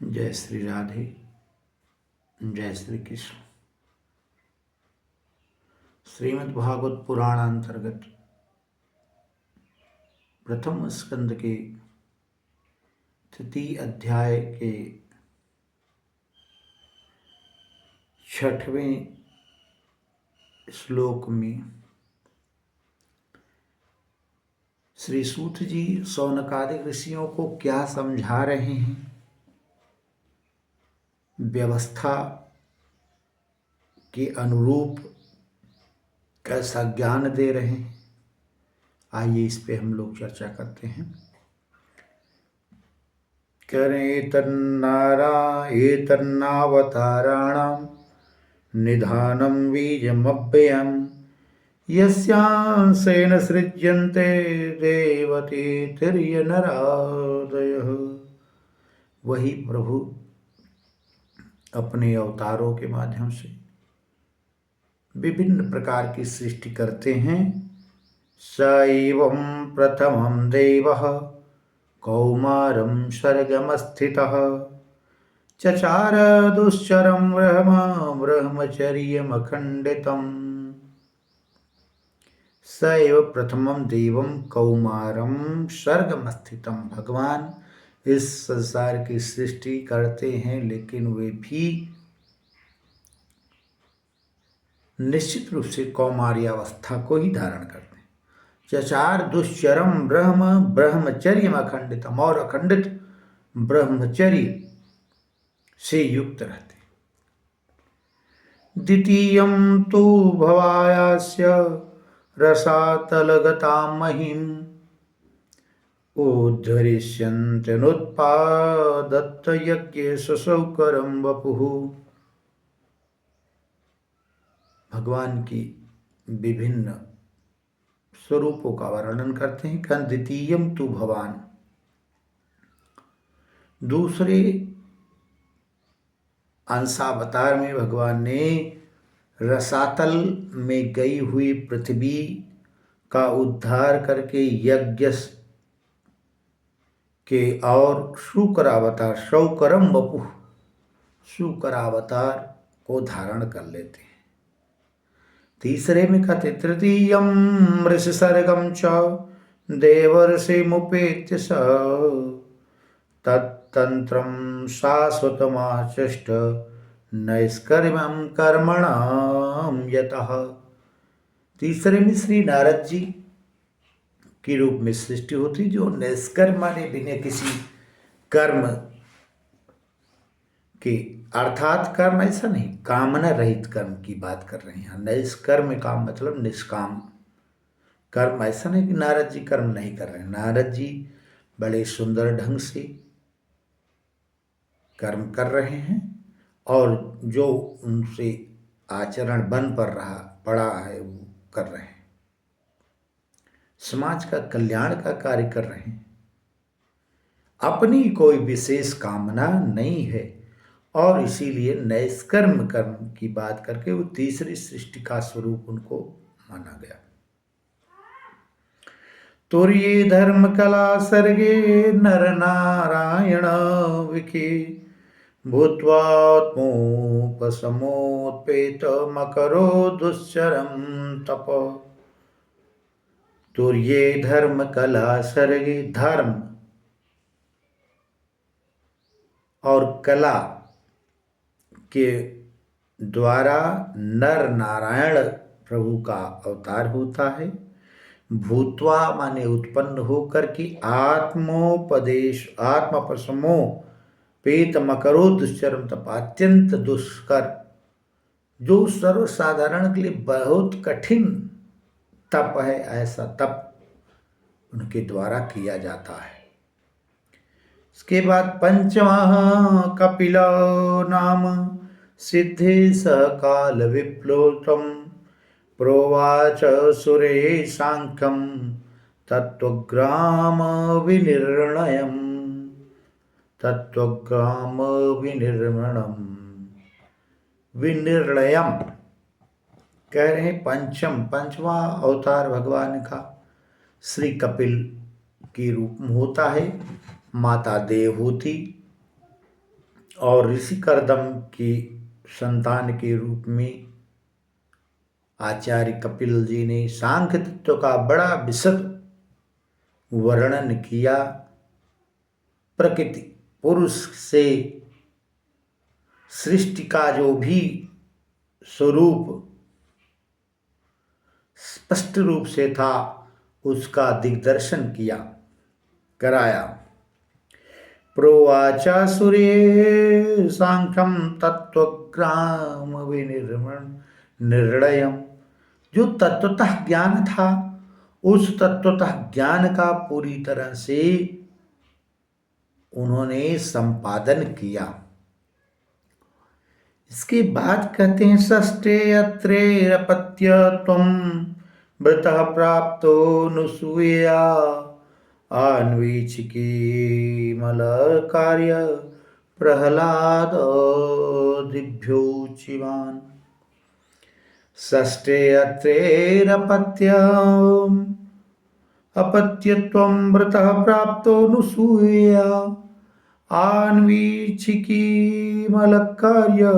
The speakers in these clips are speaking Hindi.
जय श्री राधे, जय श्री कृष्ण। श्रीमद् भागवत पुराण अंतर्गत प्रथम स्कंद के तृतीय अध्याय के 6वें श्लोक में श्री सूत जी शौनकादिक ऋषियों को क्या समझा रहे हैं, व्यवस्था के अनुरूप कैसा ज्ञान दे रहे हैं। आइए इस पे हम लोग चर्चा करते हैं। करें तन्नावताराणां निधानं बीजमव्ययम् यस्यांसेन सृज्यन्ते देवते तिर्य नरादयः। वही प्रभु अपने अवतारों के माध्यम से विभिन्न प्रकार की सृष्टि करते हैं। स एवं प्रथमं देवः कौमारं सर्गमस्थितः चचार दुश्चरं ब्रह्मचर्यमखण्डितम्। स एव प्रथमं देवं कौमारं सर्गमस्थितम्। भगवान इस संसार की सृष्टि करते हैं, लेकिन वे भी निश्चित रूप से कौमार्यावस्था को ही धारण करते हैं। चचार दुश्चरम ब्रह्मचर्य अखंडितम, और अखंडित ब्रह्मचर्य से युक्त रहते हैं। द्वितीयं तु भवायास्य रसातलगतां महिम् उद्धरिष्यन्त्यनुत्पादत्त यज्ञे सशौकरं वपुः। भगवान की विभिन्न स्वरूपों का वर्णन करते हैं। कन द्वितीयम तु भवान, दूसरे अंशावतार में भगवान ने रसातल में गई हुई पृथ्वी का उद्धार करके यज्ञ के और शुकरावतार शौकरम वपुः, शुकरावतार को धारण कर लेते हैं। तीसरे में कहते तृतीयं ऋषिसर्गं च देवर्षिमुपेत्य स तत्तंत्रं शाश्वतमाचष्ट नैष्कर्म्यं कर्मणां यतः। तीसरे में श्री नारद जी के रूप में सृष्टि होती, जो निष्कर्म माने बिना किसी कर्म के, अर्थात कर्म ऐसा नहीं, कामना रहित कर्म की बात कर रहे हैं। निष्कर्म का मतलब निष्काम कर्म। ऐसा नहीं कि नारद जी कर्म नहीं कर रहे हैं। नारद जी बड़े सुंदर ढंग से कर्म कर रहे हैं, और जो उनसे आचरण बन पड़ा है वो कर रहे हैं। समाज का कल्याण का कार्य कर रहे हैं। अपनी कोई विशेष कामना नहीं है, और इसीलिए नैष्कर्म कर्म की बात करके वो तीसरी सृष्टि का स्वरूप उनको माना गया। तुर्ये धर्म कला सर्गे नर नारायण विखे भूत्वात्मोपसमोत्पेत मकरो दुश्चरम तप। तुर्ये धर्म कला सर्गे, धर्म और कला के द्वारा नर नारायण प्रभु का अवतार होता है। भूत्वा माने उत्पन्न होकर कि आत्मोपदेश आत्मपसमो पेत मकरो दुश्चरम तप, अत्यंत दुष्कर, जो सर्वसाधारण के लिए बहुत कठिन तप है, ऐसा तप उनके द्वारा किया जाता है। इसके बाद पंचमः कपिलो नाम सिद्धि सकाल विप्लोतम प्रोवाच सुरे सांख्यम तत्वग्राम विनिर्णयम तत्वग्राम विनिर्मणम। विनिर्णयम कह रहे हैं पंचवा अवतार भगवान का श्री कपिल के रूप में होता है। माता देवहूति और ऋषि कर्दम की संतान के रूप में आचार्य कपिल जी ने सांख्य तत्व का बड़ा विशद वर्णन किया। प्रकृति पुरुष से सृष्टि का जो भी स्वरूप स्पष्ट रूप से था उसका दिग्दर्शन कराया। प्रोवाचा सूर्य सांख्यम तत्वग्राम निर्णयम, जो तत्वतः ज्ञान था उस तत्वतः ज्ञान का पूरी तरह से उन्होंने संपादन किया। इसके बाद कहते हैं षष्ठे अत्रेरपत्य त्वं वृतः प्राप्तो नुसूया अन्वीक्षिकी मल कार्य प्रहलाद दिभ्योचिवान। षष्ठे अपत्यत्वं वृतः प्राप्तो नुसूया अन्वीक्षिकी मलकार्य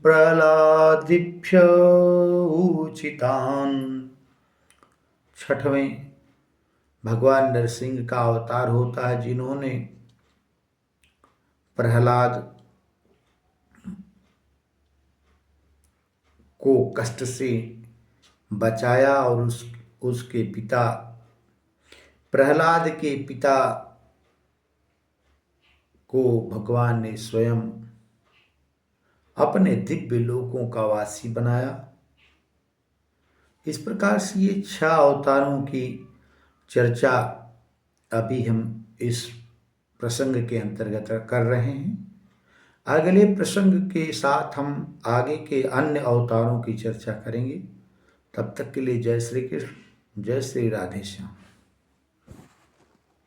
प्रहलादिभ्य उचितान। छठवें भगवान नरसिंह का अवतार होता है जिन्होंने प्रहलाद को कष्ट से बचाया और उसके पिता प्रहलाद के पिता को भगवान ने स्वयं अपने दिव्य लोकों का वासी बनाया। इस प्रकार से ये 6 अवतारों की चर्चा अभी हम इस प्रसंग के अंतर्गत कर रहे हैं। अगले प्रसंग के साथ हम आगे के अन्य अवतारों की चर्चा करेंगे। तब तक के लिए जय श्री कृष्ण, जय श्री राधे श्याम।